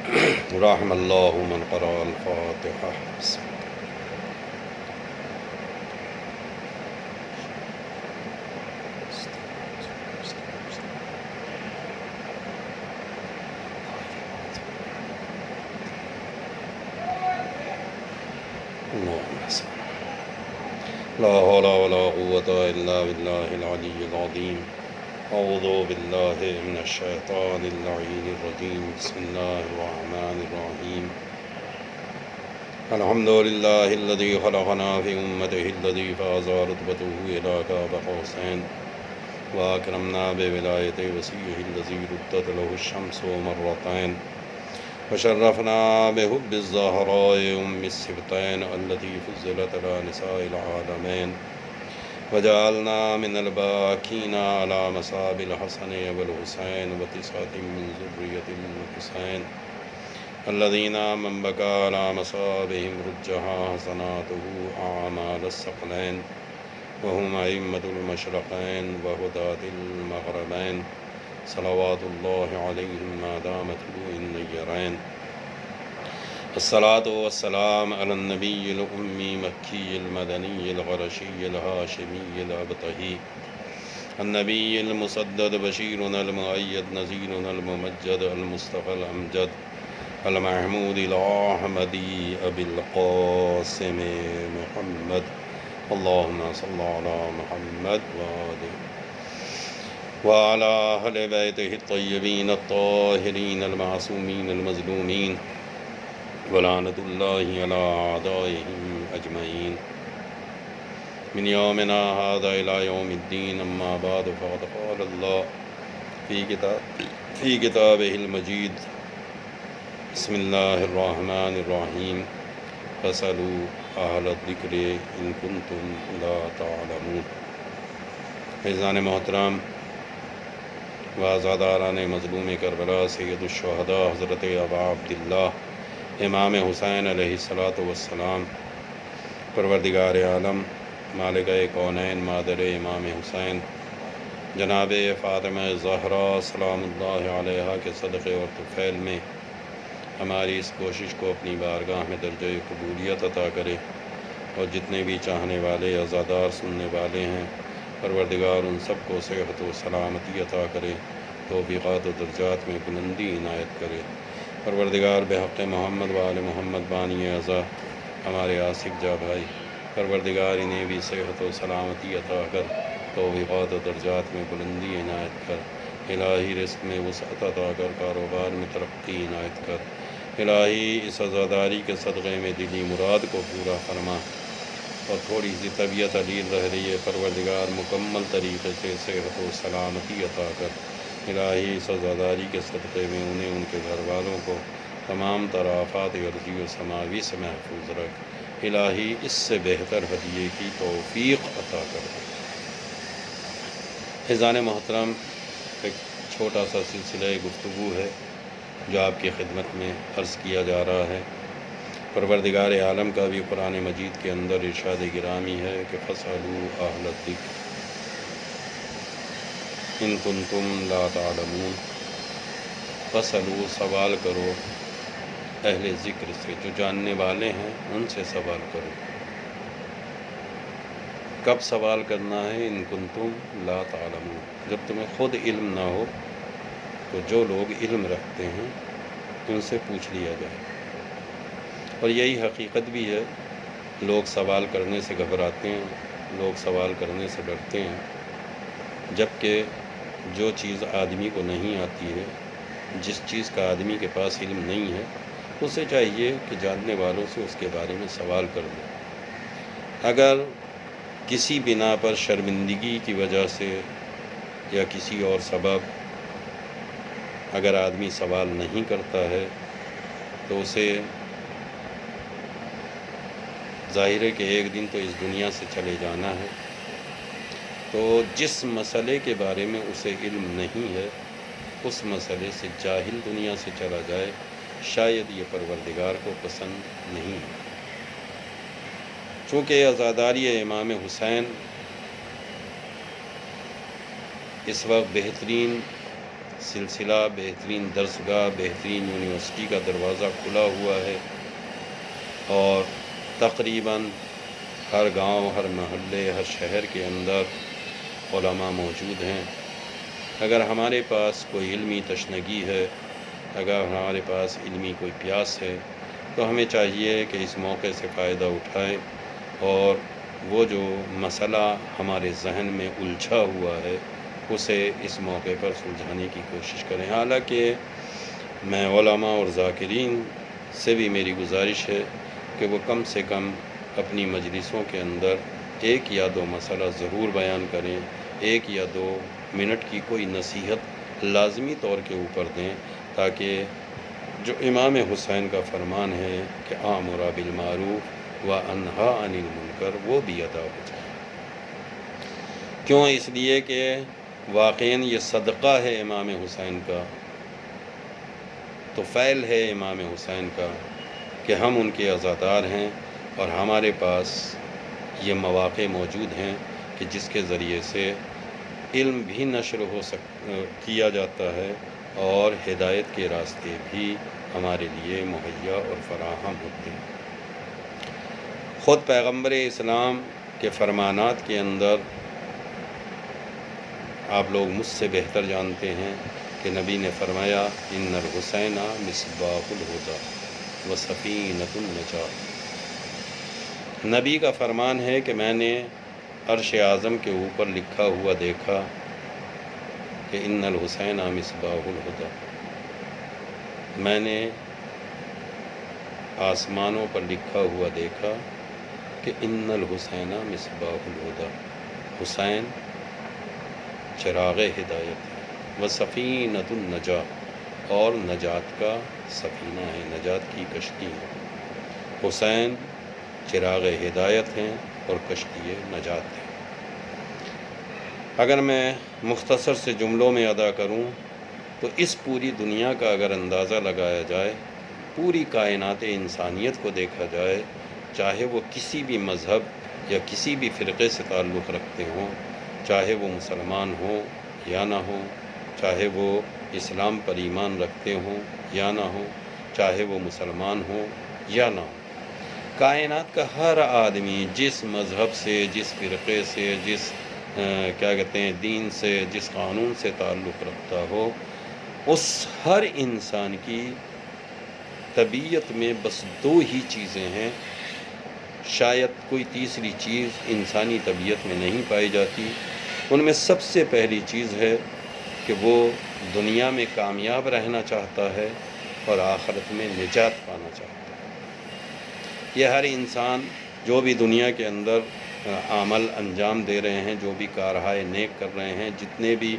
رحم اللہ من قرأ الفاتحہ. لا حول ولا قوة إلا بالله العلي العظيم. أعوذ بالله من الشيطان اللعين الرجيم. بسم الله الرحمن الرحيم. الحمد لله الذي خلقنا في أمته الذي فاز رتبته إلى قاب قوسين وأكرمنا بولاية وسيعه الذي ردت له الشمس مرتين وشرفنا بحب الزهراء أم السبطين التي فضلت على نساء العالمين وجعلنا من الباكين على مصاب الحسن والحسين وتسعة من ذرية الحسين الذين من بكى على مصابهم رجها حسناته أعمال الثقلين وهم أئمة المشرقين وهداة المغربين صلوات الله عليهم ما دام طلوع النيرين. الصلاة والسلام على النبي الأمي مكي المدني الغرشي الهاشمي الأبطحي النبي المسدد بشيرنا المؤيد نذيرنا الممجد المصطفى الأمجد المحمود الأحمدي أبي القاسم محمد. اللهم صل على محمد وعلى أهل بيته الطيبين الطاهرين المعصومين المظلومين ولعنة الله على أعدائهم أجمعين من يومنا هذا إلى يوم الدين. أما بعد فقد قال الله في كتابه المجيد. بسم الله الرحمن الرحيم. فاسألوا أهل الذكر إن كنتم لا تعلمون. فیضان محترم و آزاداران مظلوم کربلا سید الشہداء حضرت ابا عبداللہ امام حسین علیہ السلام، پروردگار عالم مالک کونین مادر امام حسین جناب فاطمہ زہرا سلام اللہ علیہا کے صدقے اور طفیل میں ہماری اس کوشش کو اپنی بارگاہ میں درجہ قبولیت عطا کرے، اور جتنے بھی چاہنے والے عزادار سننے والے ہیں پروردگار ان سب کو صحت و سلامتی عطا کرے، توفیقات و درجات میں بلندی عنایت کرے. پروردگار بحق محمد و آل محمد بانی اعضا ہمارے عاصق جا بھائی، پروردگار انہیں بھی صحت و سلامتی عطا کر، توفیقات و درجات میں بلندی عنایت کر. الہی رزق میں وسعت عطا کر، کاروبار میں ترقی عنایت کر. الہی اس عزاداری کے صدقے میں دلی مراد کو پورا فرما. اور تھوڑی سی طبیعت علیل رہ رہی ہے، پروردگار مکمل طریقے سے صحت و سلامتی عطا کر. الہی اس عزاداری کے صدقے میں انہیں ان کے گھر والوں کو تمام تر آفات ارضی و سماوی سے محفوظ رکھ. الہی اس سے بہتر ہدیے کی توفیق عطا کر. فیضان محترم، ایک چھوٹا سا سلسلہ گفتگو ہے جو آپ کی خدمت میں عرض کیا جا رہا ہے. پروردگار عالم کا بھی قرآن مجید کے اندر ارشاد گرامی ہے کہ فَاسْأَلُوا أَهْلَ الذِّكْرِ إِن كُنتُمْ لَا تَعْلَمُونَ. فَاسْأَلُوا، سوال کرو، اہل ذکر سے، جو جاننے والے ہیں ان سے سوال کرو. کب سوال کرنا ہے؟ ان کنتم لا تعلمون، جب تمہیں خود علم نہ ہو تو جو لوگ علم رکھتے ہیں ان سے پوچھ لیا جائے. اور یہی حقیقت بھی ہے. لوگ سوال کرنے سے گھبراتے ہیں، لوگ سوال کرنے سے ڈرتے ہیں، جبکہ جو چیز آدمی کو نہیں آتی ہے، جس چیز کا آدمی کے پاس علم نہیں ہے، اسے چاہیے کہ جاننے والوں سے اس کے بارے میں سوال کر دے. اگر کسی بنا پر شرمندگی کی وجہ سے یا کسی اور سبب اگر آدمی سوال نہیں کرتا ہے تو اسے ظاہر ہے کہ ایک دن تو اس دنیا سے چلے جانا ہے. تو جس مسئلے کے بارے میں اسے علم نہیں ہے اس مسئلے سے جاہل دنیا سے چلا جائے، شاید یہ پروردگار کو پسند نہیں ہے. چونکہ عزاداری امام حسین اس وقت بہترین سلسلہ، بہترین درسگاہ، بہترین یونیورسٹی کا دروازہ کھلا ہوا ہے، اور تقریباً ہر گاؤں، ہر محلے، ہر شہر کے اندر علماء موجود ہیں۔ اگر ہمارے پاس کوئی علمی تشنگی ہے، اگر ہمارے پاس علمی کوئی پیاس ہے، تو ہمیں چاہیے کہ اس موقع سے فائدہ اٹھائیں اور وہ جو مسئلہ ہمارے ذہن میں الجھا ہوا ہے اسے اس موقع پر سلجھانے کی کوشش کریں۔ حالانکہ میں علماء اور ذاکرین سے بھی میری گزارش ہے کہ وہ کم سے کم اپنی مجلسوں کے اندر ایک یا دو مسئلہ ضرور بیان کریں، ایک یا دو منٹ کی کوئی نصیحت لازمی طور کے اوپر دیں، تاکہ جو امام حسین کا فرمان ہے کہ آمر بالمعروف و انہا عن المنکر وہ بھی ادا ہو جائے۔ کیوں؟ اس لیے کہ واقعاً یہ صدقہ ہے امام حسین کا، تو فعل ہے امام حسین کا کہ ہم ان کے عزادار ہیں، اور ہمارے پاس یہ مواقع موجود ہیں کہ جس کے ذریعے سے علم بھی نشر کیا جاتا ہے اور ہدایت کے راستے بھی ہمارے لیے مہیا اور فراہم ہوتے ہیں۔ خود پیغمبر اسلام کے فرمانات کے اندر آپ لوگ مجھ سے بہتر جانتے ہیں کہ نبی نے فرمایا ان الحسین مصباح الہدی و سفینۃ النجاۃ۔ نبی کا فرمان ہے کہ میں نے عرش اعظم کے اوپر لکھا ہوا دیکھا کہ ان الحسین مصباح الہدی، میں نے آسمانوں پر لکھا ہوا دیکھا کہ ان الحسین مصباح الہدی، حسین چراغ ہدایت ہے، و سفینۃ النجاۃ، اور نجات کا سفینہ ہے، نجات کی کشتی ہے۔ حسین چراغ ہدایت ہیں اور کشتی نجات ہے۔ اگر میں مختصر سے جملوں میں ادا کروں تو اس پوری دنیا کا اگر اندازہ لگایا جائے، پوری کائنات انسانیت کو دیکھا جائے، چاہے وہ کسی بھی مذہب یا کسی بھی فرقے سے تعلق رکھتے ہوں، چاہے وہ مسلمان ہوں یا نہ ہوں، چاہے وہ اسلام پر ایمان رکھتے ہوں یا نہ ہوں، چاہے وہ مسلمان ہوں یا نہ ہوں، کائنات کا ہر آدمی جس مذہب سے، جس فرقے سے، جس دین سے، جس قانون سے تعلق رکھتا ہو، اس ہر انسان کی طبیعت میں بس دو ہی چیزیں ہیں، شاید کوئی تیسری چیز انسانی طبیعت میں نہیں پائی جاتی۔ ان میں سب سے پہلی چیز ہے کہ وہ دنیا میں کامیاب رہنا چاہتا ہے اور آخرت میں نجات پانا چاہتا ہے۔ یہ ہر انسان جو بھی دنیا کے اندر عمل انجام دے رہے ہیں، جو بھی کارہائے نیک کر رہے ہیں، جتنے بھی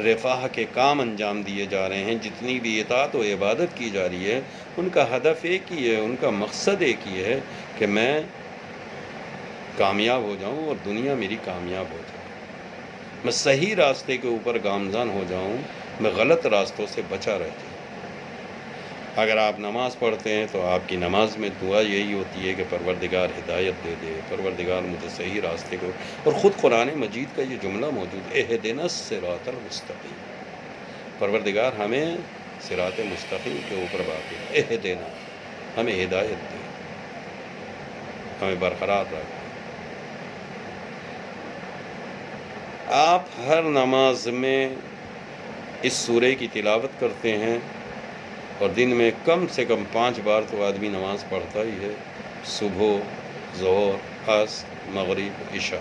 رفاہ کے کام انجام دیے جا رہے ہیں، جتنی بھی اطاعت و عبادت کی جا رہی ہے، ان کا ہدف ایک ہی ہے، ان کا مقصد ایک ہی ہے کہ میں کامیاب ہو جاؤں اور دنیا میری کامیاب ہو جائے، میں صحیح راستے کے اوپر گامزن ہو جاؤں، میں غلط راستوں سے بچا رہ جاؤں۔ اگر آپ نماز پڑھتے ہیں تو آپ کی نماز میں دعا یہی ہوتی ہے کہ پروردگار ہدایت دے دے، پروردگار مجھے صحیح راستے کو، اور خود قرآن مجید کا یہ جملہ موجود ہے، اہدنا الصراط المستقیم، پروردگار ہمیں صراط مستقیم کے اوپر واقع ہے، اہدنا، ہمیں ہدایت دے، ہمیں برقرار رکھ۔ آپ ہر نماز میں اس سورہ کی تلاوت کرتے ہیں، اور دن میں کم سے کم 5 بار تو آدمی نماز پڑھتا ہی ہے، صبح، ظہر، عصر، مغرب، عشاء،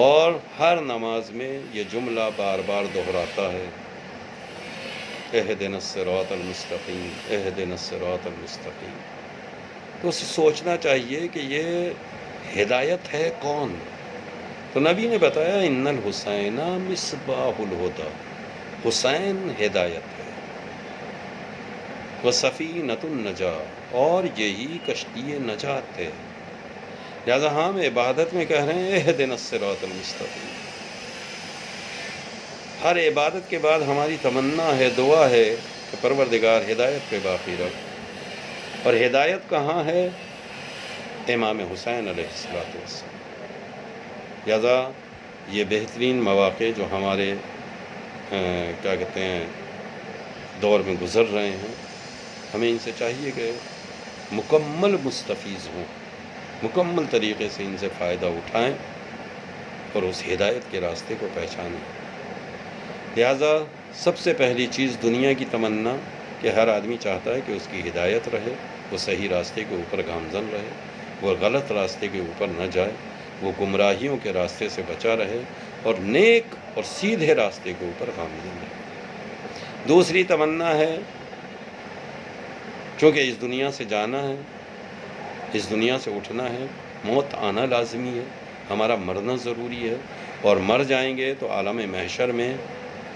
اور ہر نماز میں یہ جملہ بار بار دہراتا ہے، اہدنا الصراط المستقیم، اہدنا الصراط المستقیم۔ تو اسے سوچنا چاہیے کہ یہ ہدایت ہے کون؟ تو نبی نے بتایا ان الحسین مصباح الہدی، حسین ہدایت ہے، وسفینۃ النجاۃ، اور یہی کشتی نجات ہے۔ لہذا ہم عبادت میں کہہ رہے ہیں اہدنا الصراط المستقیم، ہر عبادت کے بعد ہماری تمنا ہے، دعا ہے کہ پروردگار ہدایت پہ باقی رکھ، اور ہدایت کہاں ہے؟ امام حسین علیہ السلام۔ لہذا یہ بہترین مواقع جو ہمارے دور میں گزر رہے ہیں، ہمیں ان سے چاہیے کہ مکمل مستفیض ہوں، مکمل طریقے سے ان سے فائدہ اٹھائیں اور اس ہدایت کے راستے کو پہچانیں۔ لہٰذا سب سے پہلی چیز دنیا کی تمنا کہ ہر آدمی چاہتا ہے کہ اس کی ہدایت رہے، وہ صحیح راستے کے اوپر گامزن رہے، وہ غلط راستے کے اوپر نہ جائے، وہ گمراہیوں کے راستے سے بچا رہے اور نیک اور سیدھے راستے کے اوپر گامزن رہے۔ دوسری تمنا ہے، چونکہ اس دنیا سے جانا ہے، اس دنیا سے اٹھنا ہے، موت آنا لازمی ہے، ہمارا مرنا ضروری ہے، اور مر جائیں گے تو عالم محشر میں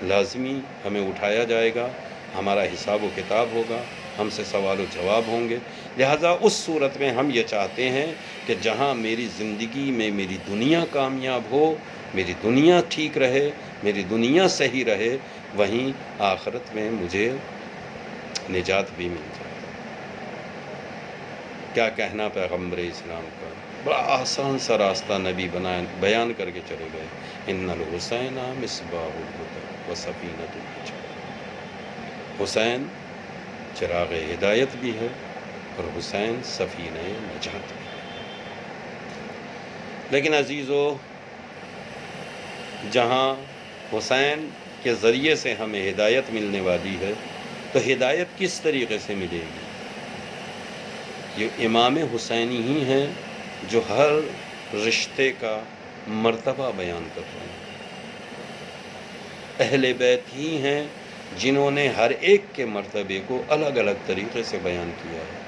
لازمی ہمیں اٹھایا جائے گا، ہمارا حساب و کتاب ہوگا، ہم سے سوال و جواب ہوں گے۔ لہٰذا اس صورت میں ہم یہ چاہتے ہیں کہ جہاں میری زندگی میں میری دنیا کامیاب ہو، میری دنیا ٹھیک رہے، میری دنیا صحیح رہے، وہیں آخرت میں مجھے نجات بھی مل جائے۔ کیا کہنا پیغمبر اسلام کا، بڑا آسان سا راستہ نبی بیان کر کے چلے گئے، ان الحسین مصباح الہدی و سفینۃ النجات۔ حسین چراغ ہدایت بھی ہے اور حسین سفینہ نجات بھی ہے۔ لیکن عزیزو، جہاں حسین کے ذریعے سے ہمیں ہدایت ملنے والی ہے، تو ہدایت کس طریقے سے ملے گی؟ یہ امام حسینی ہی ہیں جو ہر رشتے کا مرتبہ بیان کر رہے ہیں، اہل بیت ہی ہیں جنہوں نے ہر ایک کے مرتبے کو الگ الگ طریقے سے بیان کیا ہے۔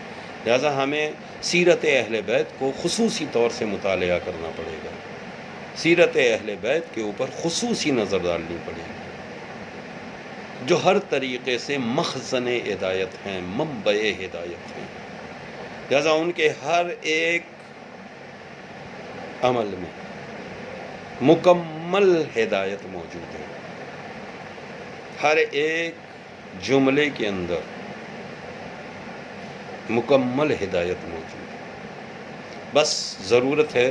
لہذا ہمیں سیرت اہل بیت کو خصوصی طور سے مطالعہ کرنا پڑے گا، سیرت اہل بیت کے اوپر خصوصی نظر ڈالنی پڑے گی، جو ہر طریقے سے مخزن ہدایت ہیں، منبع ہدایت ہیں۔ لہذا ان کے ہر ایک عمل میں مکمل ہدایت موجود ہے، ہر ایک جملے کے اندر مکمل ہدایت موجود ہے۔ بس ضرورت ہے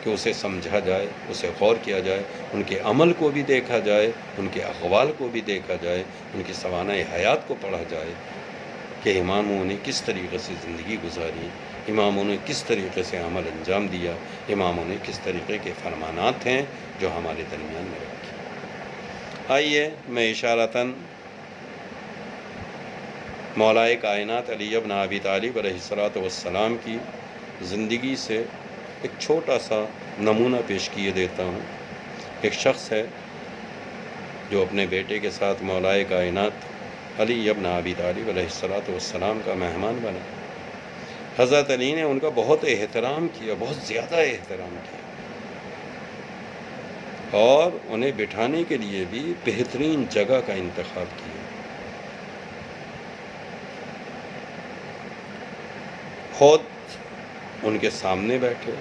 کہ اسے سمجھا جائے، اسے غور کیا جائے، ان کے عمل کو بھی دیکھا جائے، ان کے اقوال کو بھی دیکھا جائے، ان کی سوانح حیات کو پڑھا جائے کہ اماموں نے کس طریقے سے زندگی گزاری، اماموں نے کس طریقے سے عمل انجام دیا، اماموں نے کس طریقے کے فرمانات ہیں جو ہمارے درمیان میں رکھے۔ آئیے میں اشارتاً مولائے کائنات علی ابن ابی طالب علیہ السلام کی زندگی سے ایک چھوٹا سا نمونہ پیش کیے دیتا ہوں۔ ایک شخص ہے جو اپنے بیٹے کے ساتھ مولائے کائنات علی ابن ابی طالب علیہ السلام کا مہمان بنا۔ حضرت علی نے ان کا بہت احترام کیا، بہت زیادہ احترام کیا، اور انہیں بٹھانے کے لیے بھی بہترین جگہ کا انتخاب کیا۔ خود ان کے سامنے بیٹھے۔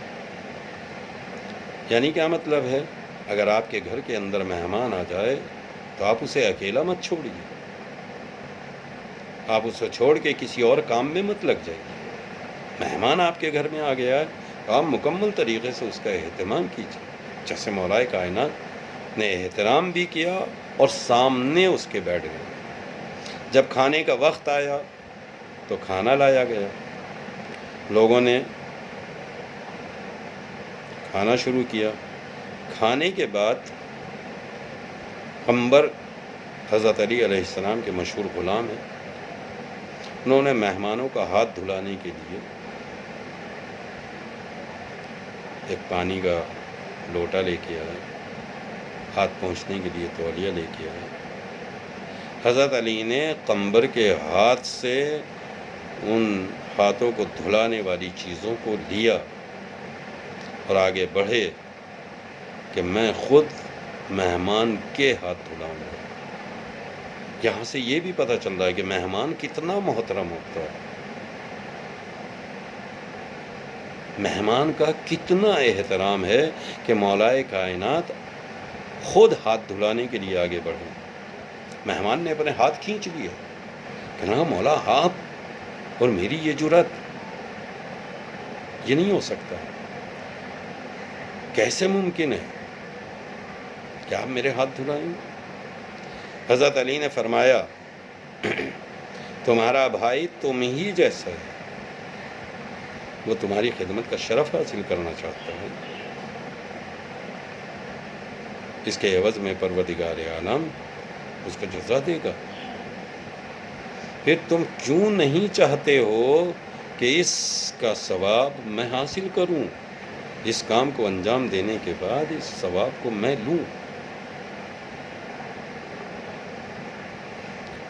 یعنی کیا مطلب ہے؟ اگر آپ کے گھر کے اندر مہمان آ جائے تو آپ اسے اکیلا مت چھوڑیے، آپ اسے چھوڑ کے کسی اور کام میں مت لگ جائیے۔ مہمان آپ کے گھر میں آ گیا ہے تو آپ مکمل طریقے سے اس کا اہتمام کیجیے، جیسے مولائے کائنات نے احترام بھی کیا اور سامنے اس کے بیٹھ گئے۔ جب کھانے کا وقت آیا تو کھانا لایا گیا، لوگوں نے کھانا شروع کیا۔ کھانے کے بعد عنبر حضرت علی علیہ السلام کے مشہور غلام ہیں، انہوں نے مہمانوں کا ہاتھ دھلانے کے لیے ایک پانی کا لوٹا لے کے آئے، ہاتھ پہنچنے کے لیے تولیہ لے کے آئے۔ حضرت علی نے عنبر کے ہاتھ سے ان ہاتھوں کو دھلانے والی چیزوں کو لیا اور آگے بڑھے کہ میں خود مہمان کے ہاتھ دھلاؤں گا۔ یہاں سے یہ بھی پتہ چل رہا ہے کہ مہمان کتنا محترم ہوتا ہے، مہمان کا کتنا احترام ہے کہ مولائے کائنات خود ہاتھ دھلانے کے لیے آگے بڑھے۔ مہمان نے اپنے ہاتھ کھینچ لیا کہ نا مولا آپ اور میری یہ جرات، یہ نہیں ہو سکتا، کیسے ممکن ہے کہ آپ میرے ہاتھ دھلائیں گے؟ حضرت علی نے فرمایا تمہارا بھائی تم ہی جیسا ہے، وہ تمہاری خدمت کا شرف حاصل کرنا چاہتا ہے، اس کے عوض میں پروردگار عالم اس کو جزا دے گا۔ پھر تم کیوں نہیں چاہتے ہو کہ اس کا ثواب میں حاصل کروں، اس کام کو انجام دینے کے بعد اس ثواب کو میں لوں؟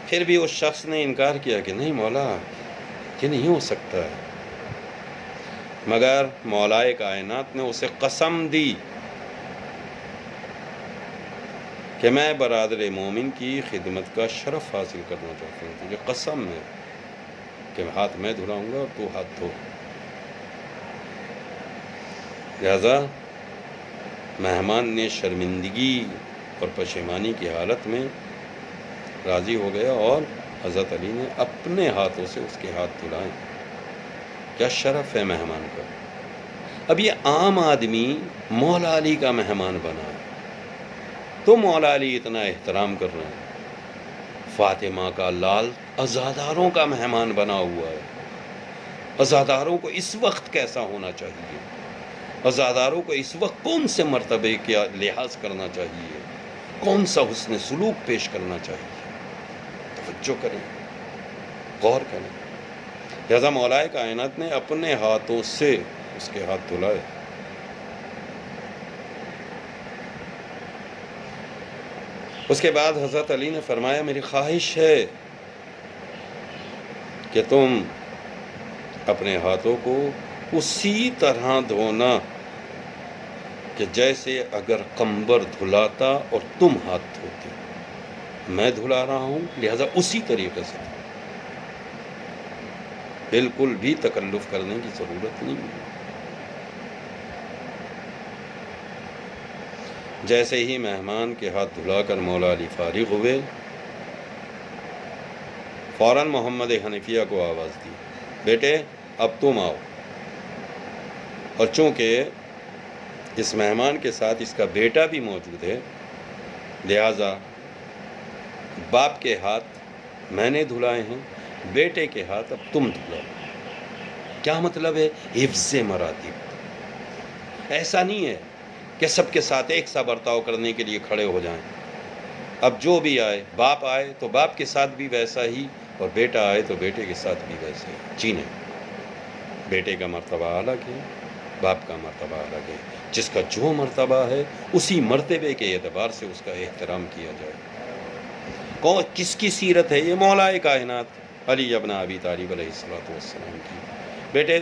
پھر بھی اس شخص نے انکار کیا کہ نہیں مولا، یہ نہیں ہو سکتا ہے، مگر مولا کائنات نے اسے قسم دی کہ میں برادر مومن کی خدمت کا شرف حاصل کرنا چاہتا ہوں، تجھے قسم ہے کہ ہاتھ میں دھلاؤں گا اور تو ہاتھ دھو۔ لہذا مہمان نے شرمندگی اور پشیمانی کی حالت میں راضی ہو گیا اور حضرت علی نے اپنے ہاتھوں سے اس کے ہاتھ دھلائے۔ کیا شرف ہے مہمان کا! اب یہ عام آدمی مولا علی کا مہمان بنا ہے تو مولا علی اتنا احترام کر رہے ہیں۔ فاطمہ کا لال عزاداروں کا مہمان بنا ہوا ہے، عزاداروں کو اس وقت کیسا ہونا چاہیے، عزاداروں کو اس وقت کون سے مرتبے کا لحاظ کرنا چاہیے، کون سا حسن سلوک پیش کرنا چاہیے، توجہ کریں، غور کریں۔ لہذا مولا کائنات نے اپنے ہاتھوں سے اس کے ہاتھ دھلائے۔ اس کے بعد حضرت علی نے فرمایا میری خواہش ہے کہ تم اپنے ہاتھوں کو اسی طرح دھونا کہ جیسے اگر قمبر دھلاتا اور تم ہاتھ دھوتے، میں دھلا رہا ہوں لہذا اسی طریقے سے بالکل بھی تکلف کرنے کی ضرورت نہیں ہے۔ جیسے ہی مہمان کے ہاتھ دھلا کر مولا علی فارغ ہوئے، فوراً محمد حنفیہ کو آواز دی، بیٹے اب تم آؤ۔ اور چونکہ اس مہمان کے ساتھ اس کا بیٹا بھی موجود ہے، لہذا باپ کے ہاتھ میں نے دھلائے ہیں، بیٹے کے ہاتھ اب تم دھلاؤ۔ کیا مطلب ہے؟ حفظ مراتب۔ ایسا نہیں ہے کہ سب کے ساتھ ایک سا برتاؤ کرنے کے لیے کھڑے ہو جائیں۔ اب جو بھی آئے، باپ آئے تو باپ کے ساتھ بھی ویسا ہی، اور بیٹا آئے تو بیٹے کے ساتھ بھی ویسے ہی۔ جی نہیں، بیٹے کا مرتبہ الگ ہے، باپ کا مرتبہ الگ ہے۔ جس کا جو مرتبہ ہے اسی مرتبے کے اعتبار سے اس کا احترام کیا جائے۔ کس کی سیرت ہے یہ؟ مولا کائنات علی ابن ابی طالب علیہ السلام کی۔ بیٹے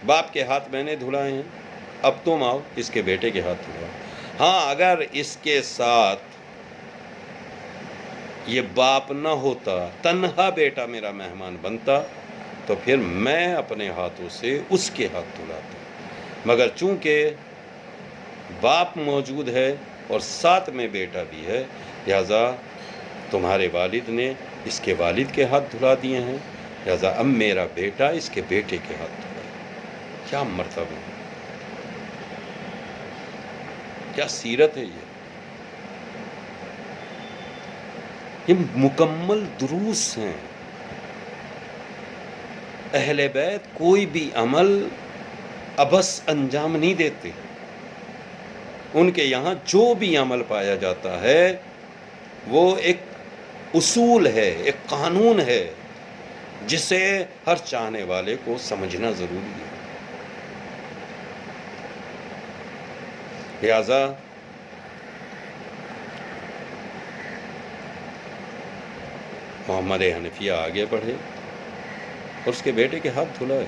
باپ کے ہاتھ میں نے دھلائے ہیں، اب تم آؤ اس کے بیٹے کے ہاتھ دھلاؤ۔ ہاں اگر اس کے ساتھ یہ باپ نہ ہوتا، تنہا بیٹا میرا مہمان بنتا، تو پھر میں اپنے ہاتھوں سے اس کے ہاتھ دھلاتا، مگر چونکہ باپ موجود ہے اور ساتھ میں بیٹا بھی ہے، لہذا تمہارے والد نے اس کے والد کے ہاتھ دھلا دیے ہیں، لہذا اب میرا بیٹا اس کے بیٹے کے ہاتھ دھلائے۔ کیا مرتبہ ہے، کیا سیرت ہے یہ مکمل دروس ہیں۔ اہل بیت کوئی بھی عمل ابس انجام نہیں دیتے، ان کے یہاں جو بھی عمل پایا جاتا ہے وہ ایک اصول ہے، ایک قانون ہے جسے ہر چاہنے والے کو سمجھنا ضروری ہے۔ لہذا محمد حنفیہ آگے بڑھے اور اس کے بیٹے کے ہاتھ دھلائے۔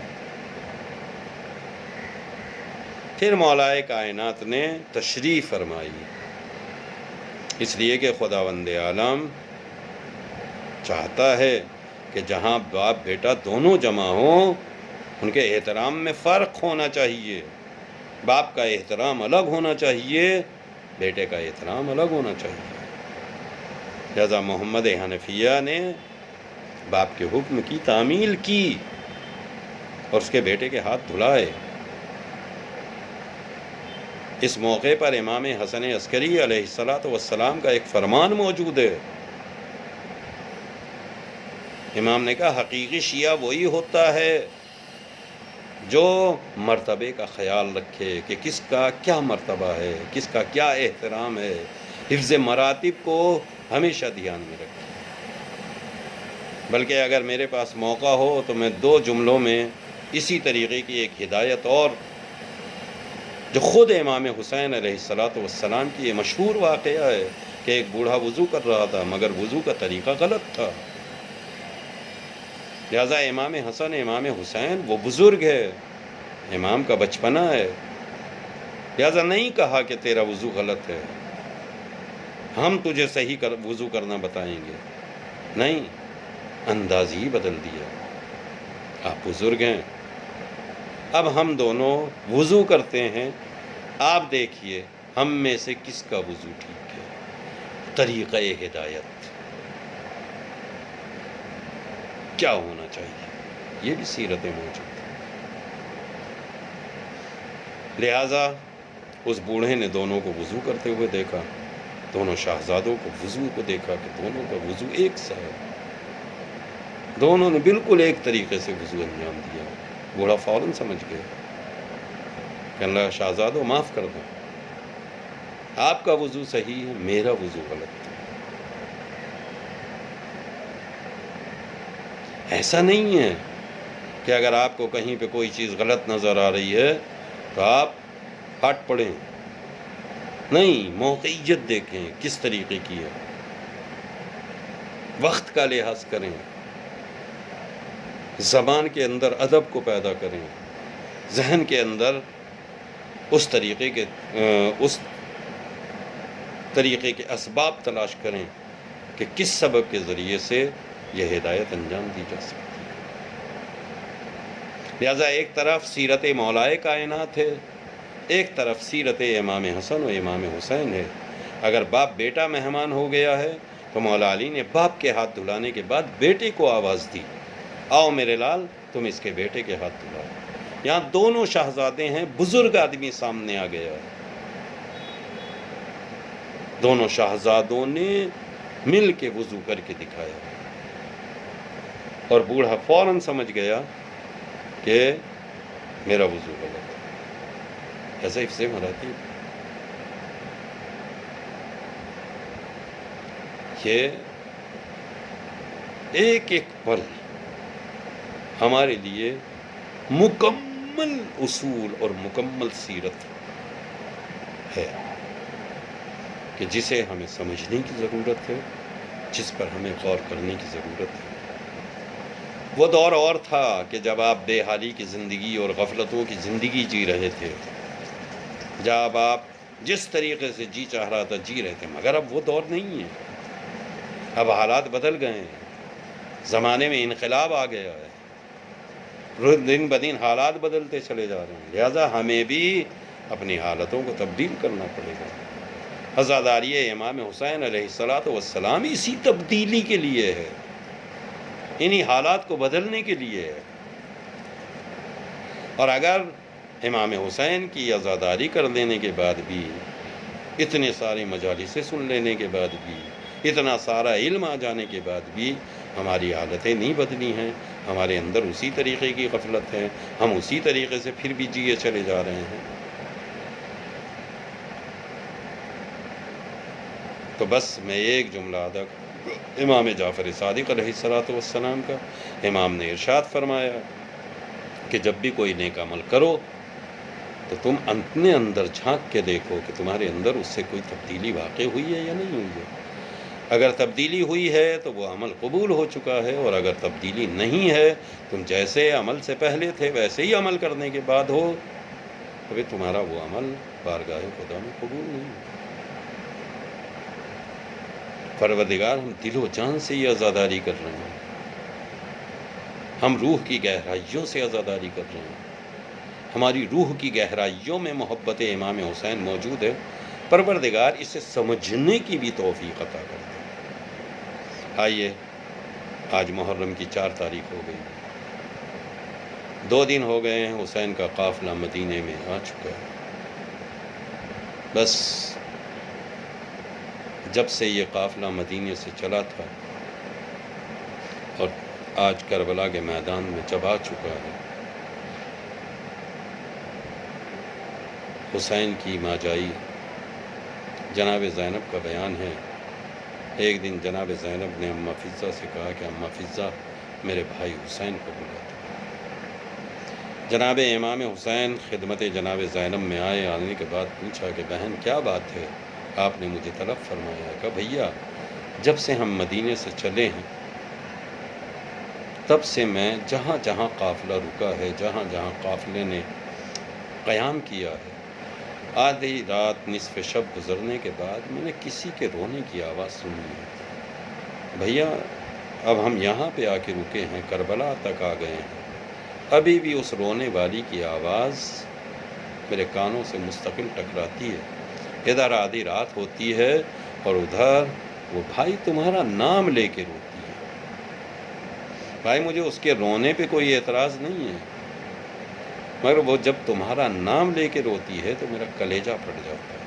پھر مولا کائنات نے تشریف فرمائی، اس لیے کہ خداوند عالم چاہتا ہے کہ جہاں باپ بیٹا دونوں جمع ہوں ان کے احترام میں فرق ہونا چاہیے۔ باپ کا احترام الگ ہونا چاہیے، بیٹے کا احترام الگ ہونا چاہیے۔ لہذا محمد حنفیہ نے باپ کے حکم کی تعمیل کی اور اس کے بیٹے کے ہاتھ دھلائے۔ اس موقع پر امام حسن عسکری علیہ السلام کا ایک فرمان موجود ہے امام نے کہا حقیقی شیعہ وہی ہوتا ہے جو مرتبے کا خیال رکھے کہ کس کا کیا مرتبہ ہے، کس کا کیا احترام ہے، حفظ مراتب کو ہمیشہ دھیان میں رکھے۔ بلکہ اگر میرے پاس موقع ہو تو میں 2 جملوں میں اسی طریقے کی ایک ہدایت اور جو خود امام حسین علیہ السلام کی یہ مشہور واقعہ ہے کہ ایک بوڑھا وضو کر رہا تھا مگر وضو کا طریقہ غلط تھا، لہذا امام حسن امام حسین وہ بزرگ ہے، امام کا بچپنا ہے، لہذا نہیں کہا کہ تیرا وضو غلط ہے، ہم تجھے صحیح وضو کرنا بتائیں گے، نہیں، انداز ہی بدل دیا۔ آپ بزرگ ہیں، اب ہم دونوں وضو کرتے ہیں، آپ دیکھیے ہم میں سے کس کا وضو ٹھیک ہے۔ طریقہ ہدایت کیا ہونا چاہیے، یہ بھی سیرت میں موجود ہے۔ لہذا اس بوڑھے نے دونوں کو وضو کرتے ہوئے دیکھا، دونوں شاہزادوں کو وضو کو دیکھا کہ دونوں کا وضو ایک سا ہے، دونوں نے بالکل ایک طریقے سے وضو انجام دیا۔ بوڑھا فوراً سمجھ گیا کہ اللہ شاہزادوں معاف کر دو، آپ کا وضو صحیح ہے، میرا وضو غلط ہے۔ ایسا نہیں ہے کہ اگر آپ کو کہیں پہ کوئی چیز غلط نظر آ رہی ہے تو آپ ہٹ پڑیں، نہیں، موقعیت دیکھیں کس طریقے کی ہے، وقت کا لحاظ کریں، زبان کے اندر ادب کو پیدا کریں، ذہن کے اندر اس طریقے کے اسباب تلاش کریں کہ کس سبب کے ذریعے سے یہ ہدایت انجام دی جا سکتی ہے۔ لہذا ایک طرف سیرت مولائے کائنات ہے، ایک طرف سیرت امام حسن و امام حسین ہے۔ اگر باپ بیٹا مہمان ہو گیا ہے تو مولا علی نے باپ کے ہاتھ دھلانے کے بعد بیٹے کو آواز دی، آؤ میرے لال تم اس کے بیٹے کے ہاتھ دھلاؤ۔ یہاں دونوں شاہزادے ہیں، بزرگ آدمی سامنے آ گیا ہے، دونوں شاہزادوں نے مل کے وضو کر کے دکھایا، اور بوڑھا فوراً سمجھ گیا کہ میرا وضو غلط ہے۔ ایسا حفظ مراتب، یہ ایک ایک پل ہمارے لیے مکمل اصول اور مکمل سیرت ہے کہ جسے ہمیں سمجھنے کی ضرورت ہے، جس پر ہمیں غور کرنے کی ضرورت ہے۔ وہ دور اور تھا کہ جب آپ بے حالی کی زندگی اور غفلتوں کی زندگی جی رہے تھے، جب آپ جس طریقے سے جی چاہ رہا تھا جی رہے تھے، مگر اب وہ دور نہیں ہے، اب حالات بدل گئے ہیں، زمانے میں انقلاب آ گیا ہے، دن بدن حالات بدلتے چلے جا رہے ہیں، لہذا ہمیں بھی اپنی حالتوں کو تبدیل کرنا پڑے گا۔ عزاداری امام حسین علیہ السلام اسی تبدیلی کے لیے ہے، انہی حالات کو بدلنے کے لیے ہے۔ اور اگر امام حسین کی عزاداری کر دینے کے بعد بھی، اتنے سارے مجالسیں سن لینے کے بعد بھی، اتنا سارا علم آ جانے کے بعد بھی ہماری حالتیں نہیں بدلی ہیں، ہمارے اندر اسی طریقے کی غفلت ہے، ہم اسی طریقے سے پھر بھی جیے چلے جا رہے ہیں، تو بس میں ایک جملہ ادا امام جعفر صادق علیہ السلام کا، امام نے ارشاد فرمایا کہ جب بھی کوئی نیک عمل کرو تو تم اپنے اندر جھانک کے دیکھو کہ تمہارے اندر اس سے کوئی تبدیلی واقع ہوئی ہے یا نہیں ہوئی ہے۔ اگر تبدیلی ہوئی ہے تو وہ عمل قبول ہو چکا ہے، اور اگر تبدیلی نہیں ہے، تم جیسے عمل سے پہلے تھے ویسے ہی عمل کرنے کے بعد ہو، تو پھر تمہارا وہ عمل بارگاہ خدا میں قبول نہیں ہے۔ پروردگار ہم دل و جان سے یہ عزاداری کر رہے ہیں، ہم روح کی گہرائیوں سے عزاداری کر رہے ہیں، ہماری روح کی گہرائیوں میں محبت امام حسین موجود ہے، پروردگار اسے سمجھنے کی بھی توفیق عطا کرتا ہے۔ آئیے، آج محرم کی 4 تاریخ ہو گئی، 2 دن ہو گئے ہیں حسین کا قافلہ مدینے میں آ چکا ہے۔ بس جب سے یہ قافلہ مدینے سے چلا تھا اور آج کربلا کے میدان میں چبا چکا ہے۔ حسین کی ماجائی جناب زینب کا بیان ہے، ایک دن جناب زینب نے اماں فضہ سے کہا کہ اماں فضہ میرے بھائی حسین کو بلاتے۔ جناب امام حسین خدمت جناب زینب میں آنے کے بعد پوچھا کہ بہن کیا بات ہے، آپ نے مجھے طلب فرمایا؟ کہا بھیا جب سے ہم مدینے سے چلے ہیں تب سے میں جہاں جہاں قافلہ رکا ہے، جہاں جہاں قافلے نے قیام کیا ہے، آدھی رات نصف شب گزرنے کے بعد میں نے کسی کے رونے کی آواز سنی ہے۔ بھیا اب ہم یہاں پہ آ کے رکے ہیں، کربلا تک آ گئے ہیں، ابھی بھی اس رونے والی کی آواز میرے کانوں سے مستقل ٹکراتی ہے۔ ادھر آدھی رات ہوتی ہے اور ادھر وہ بھائی تمہارا نام لے کے روتی ہے۔ بھائی مجھے اس کے رونے پہ کوئی اعتراض نہیں ہے، مگر وہ جب تمہارا نام لے کے روتی ہے تو میرا کلیجہ پھٹ جاتا ہے۔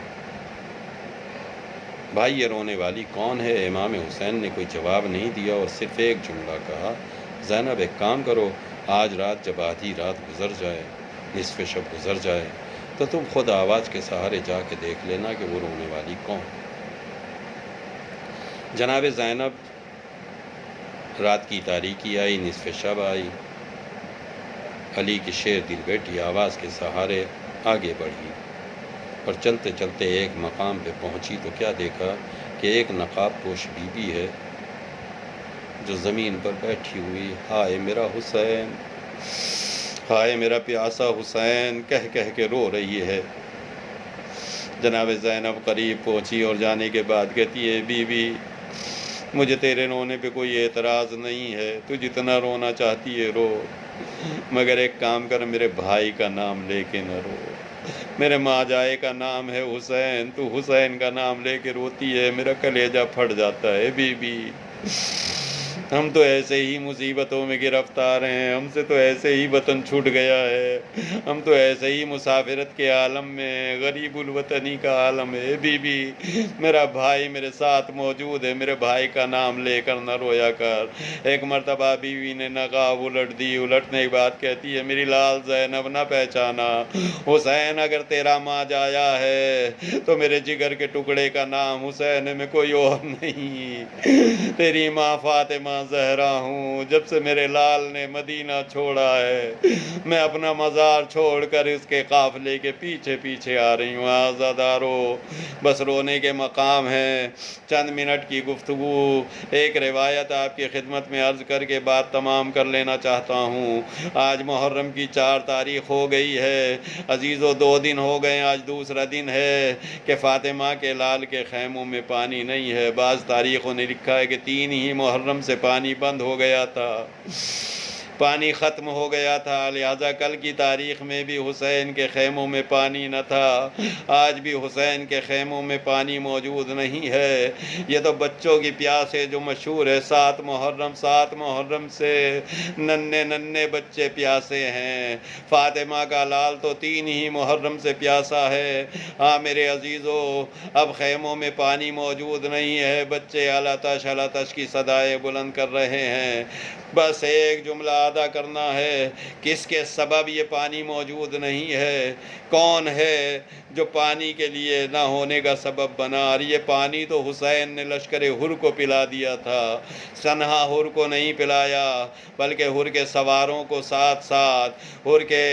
بھائی یہ رونے والی کون ہے؟ امام حسین نے کوئی جواب نہیں دیا اور صرف ایک جملہ کہا، زینب ایک کام کرو، آج رات جب آدھی رات گزر جائے، نصف شب گزر جائے تو تم خود آواز کے سہارے جا کے دیکھ لینا کہ وہ رونے والی کون۔ جناب زینب رات کی تاریکی آئی، نصف شب آئی، علی کی شیر دل بیٹی آواز کے سہارے آگے بڑھی اور چلتے چلتے ایک مقام پہ پہنچی تو کیا دیکھا کہ ایک نقاب پوش بی بی ہے جو زمین پر بیٹھی ہوئی، ہائے میرا حسین، ہائے میرا پیاسا حسین کہہ کہہ کے رو رہی ہے۔ جناب زینب قریب پہنچی اور جانے کے بعد کہتی ہے بی بی مجھے تیرے رونے پہ کوئی اعتراض نہیں ہے، تو جتنا رونا چاہتی ہے رو، مگر ایک کام کر میرے بھائی کا نام لے کے نہ رو، میرے ماں جائے کا نام ہے حسین، تو حسین کا نام لے کے روتی ہے، میرا کلیجہ پھٹ جاتا ہے بی بی۔ ہم تو ایسے ہی مصیبتوں میں گرفتار ہیں، ہم سے تو ایسے ہی وطن چھوٹ گیا ہے، ہم تو ایسے ہی مسافرت کے عالم میں، غریب الوطنی کا عالم ہے بی بی، میرا بھائی میرے ساتھ موجود ہے، میرے بھائی کا نام لے کر نہ رویا کر۔ ایک مرتبہ بیوی نے نقاب الٹ دی، الٹنے کے بعد کہتی ہے میری لال زینب نہ پہچانا، حسین اگر تیرا ماں جایا ہے تو میرے جگر کے ٹکڑے کا نام حسین میں کوئی اور نہیں، تیری ماں فاطمہ زہرا ہوں، جب سے میرے لال نے مدینہ چھوڑا ہے میں اپنا مزار چھوڑ کر اس کے قافلے کے پیچھے پیچھے آ رہی ہوں۔ عزادارو بس رونے کے مقام ہے، چند منٹ کی گفتگو، ایک روایت آپ کی خدمت میں عرض کر کے بات تمام کر لینا چاہتا ہوں۔ آج محرم کی 4 تاریخ ہو گئی ہے عزیزو، 2 دن ہو گئے، آج دوسرا دن ہے کہ فاطمہ کے لال کے خیموں میں پانی نہیں ہے۔ بعض تاریخوں نے لکھا ہے کہ 3 ہی محرم سے پانی بند ہو گیا تھا، پانی ختم ہو گیا تھا، لہذا کل کی تاریخ میں بھی حسین کے خیموں میں پانی نہ تھا، آج بھی حسین کے خیموں میں پانی موجود نہیں ہے۔ یہ تو بچوں کی پیاس ہے جو مشہور ہے، 7 محرم سے ننھے ننھے بچے پیاسے ہیں، فاطمہ کا لال تو 3 ہی محرم سے پیاسا ہے۔ ہاں میرے عزیزو اب خیموں میں پانی موجود نہیں ہے، بچے الاتش کی صدائیں بلند کر رہے ہیں، بس ایک جملہ ادا کرنا ہے، کس کے سبب یہ پانی موجود نہیں ہے؟ کون ہے جو پانی کے لیے نہ ہونے کا سبب بنا؟ اور یہ پانی تو حسین نے لشکر حر کو پلا دیا تھا، سنہا حر کو نہیں پلایا بلکہ حر کے سواروں کو ساتھ ساتھ، حر کے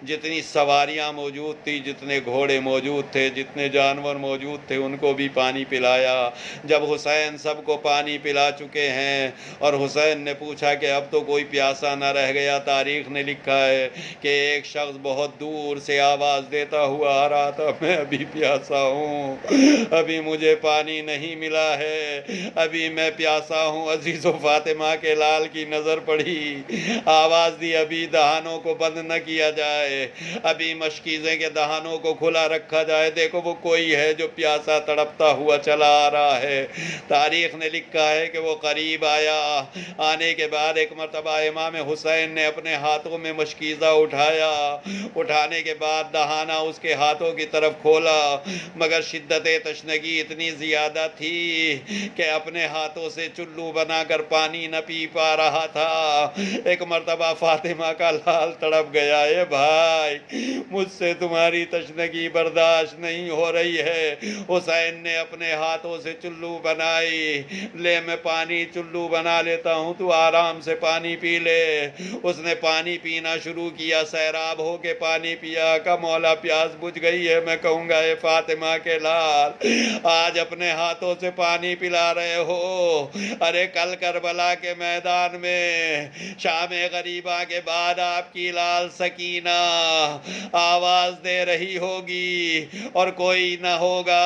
جتنی سواریاں موجود تھی، جتنے گھوڑے موجود تھے، جتنے جانور موجود تھے، ان کو بھی پانی پلایا۔ جب حسین سب کو پانی پلا چکے ہیں اور حسین نے پوچھا کہ اب تو کوئی پیاسا نہ رہ گیا، تاریخ نے لکھا ہے کہ ایک شخص بہت دور سے آواز دیتا ہوا آ رہا تھا، میں ابھی پیاسا ہوں، ابھی مجھے پانی نہیں ملا ہے، ابھی میں پیاسا ہوں۔ عزیزو فاطمہ کے لال کی نظر پڑی، آواز دی ابھی دہانوں کو بند نہ کیا جائے، ابھی مشکیزیں کے دہانوں کو کھلا رکھا جائے، دیکھو وہ کوئی ہے جو پیاسا تڑپتا ہوا چلا آ رہا ہے۔ تاریخ نے لکھا ہے کہ وہ قریب آیا، آنے کے بعد بعد ایک مرتبہ امام حسین نے اپنے ہاتھوں میں مشکیزہ اٹھایا، اٹھانے کے بعد دہانہ اس کے ہاتھوں کی طرف کھولا، مگر شدت تشنگی اتنی زیادہ تھی کہ اپنے ہاتھوں سے چلو بنا کر پانی نہ پی پا رہا تھا۔ ایک مرتبہ فاطمہ کا لال تڑپ گیا، اے بھائی مجھ سے تمہاری تشنگی برداشت نہیں ہو رہی ہے۔ حسین نے اپنے ہاتھوں سے چلو بنائی، لے میں پانی چلو بنا لیتا ہوں، تو آرام سے پانی پی لے۔ اس نے پانی پینا شروع کیا، سیراب ہو کے پانی پیا، کہ مولا پیاس بجھ گئی ہے۔ میں کہوں گا اے فاطمہ کے لال، آج اپنے ہاتھوں سے پانی پلا رہے ہو، ارے کل کربلا کے میدان میں شام غریبہ کے بعد آپ کی لال سکینہ آواز دے رہی ہوگی اور کوئی نہ ہوگا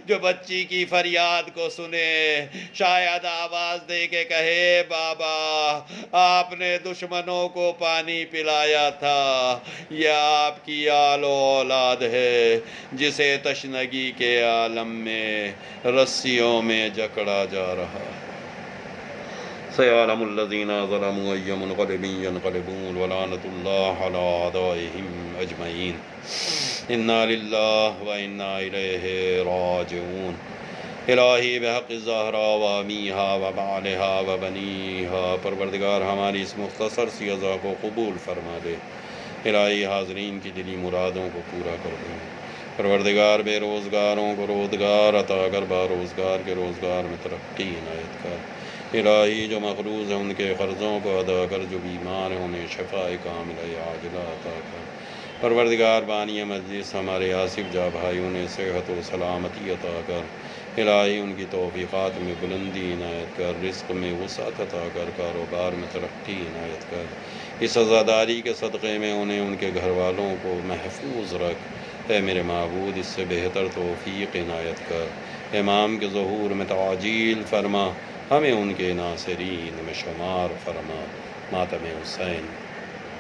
جو بچی کی فریاد کو سنے، شاید آواز دے کے کہے بابا آپ نے دشمنوں کو پانی پلایا تھا، یہ آپ کی آل و اولاد ہے جسے تشنگی کے عالم میں رسیوں میں جکڑا جا رہا ہے۔ سيعلم الذين ظلموا أي منقلب ينقلبون ولعنة الله على أعدائهم أجمعين إنا لله وإنا إليه راجعون۔ الہی بحق الزہرا وامیہا وبعلہا وبنیہا، پروردگار ہماری اس مختصر سی عزا کو قبول فرما دے، الہی حاضرین کی دلی مرادوں کو پورا کر دے، پروردگار بے روزگاروں کو روزگار عطا کر، با روزگار کے روزگار میں ترقی عنایت کر، الہی جو مقروض ہیں ان کے قرضوں کو ادا کر، جو بیمار ہیں انہیں شفاء کاملہ عاجلہ عطا کر، پروردگار بانی مجلس ہمارے آصف جاں بھائیوں نے صحت و سلامتی عطا کر، الہی ان کی توفیقات میں بلندی عنایت کر، رزق میں وسعت عطا کر، کاروبار میں ترقی عنایت کر، اس عزاداری کے صدقے میں انہیں ان کے گھر والوں کو محفوظ رکھ، اے میرے معبود اس سے بہتر توفیق عنایت کر، امام کے ظہور میں تعجیل فرما، ہمیں ان کے ناصرین میں شمار فرما، ماتم حسین